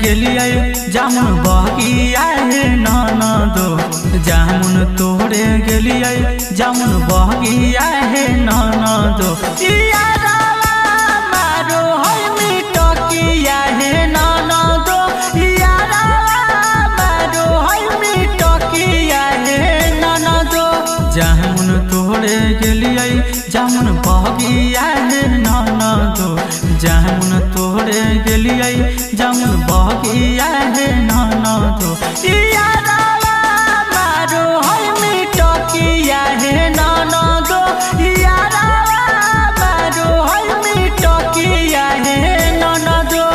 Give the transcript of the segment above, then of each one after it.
गेलिए जामुन बगिया हे ननदो जामुन तोड़े गेलिए जामुन बगिया हे ननदो यारावा मारो है मिटकिया हे ननदो यारावा मारो है मिटकिया हे ननदो जामुन तोड़े गेलिए जामुन बगिया हे ननदो जामुन तोड़े गेलिए जामुन बगिया हे ननदो यारावा मारो है मिटकिया हे ननदो यारावा मारो है मिटकिया हे ननदो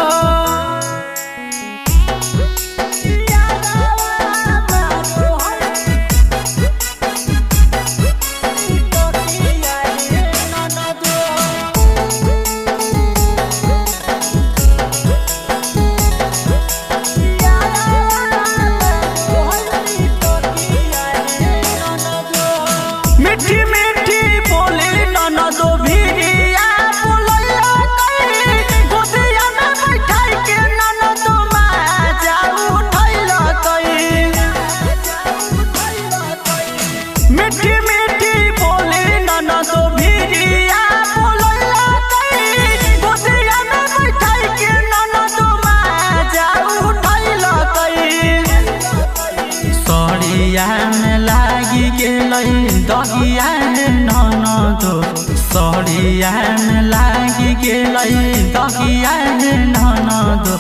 मीठी मीठी बोले ननदो भिरिया बोलैया कई गोदिया में बैठाई के ननदो माजा उठैला कई मीठी मीठी बोले ननदो भिरिया बोलैया कई गोदिया में बैठाई के ननदो माजा उठैला कई सड़िया में लागी गेलै दगिया हे ननदो सड़िया में लागी गेलै दगिया हे ननदो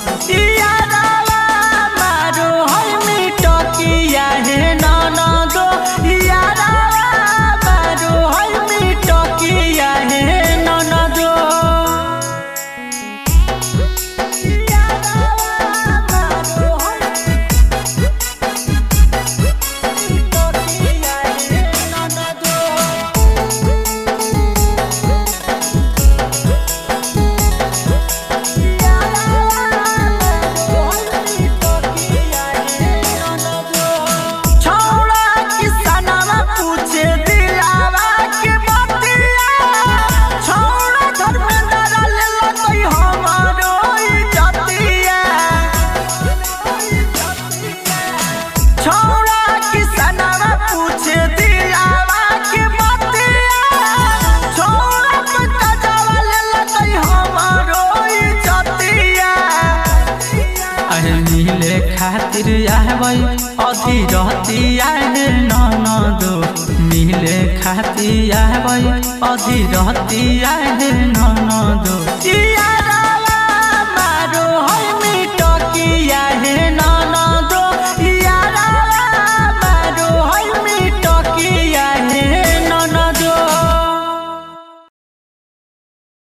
यारावा मारो है मिटकिया हे ननदो यारावा मारो है मिटकिया हे ननदो मिले खातिर आबै अधी रहतिया हे ननदो मिले खातिर आबै अधी रहतिया हे ननदो।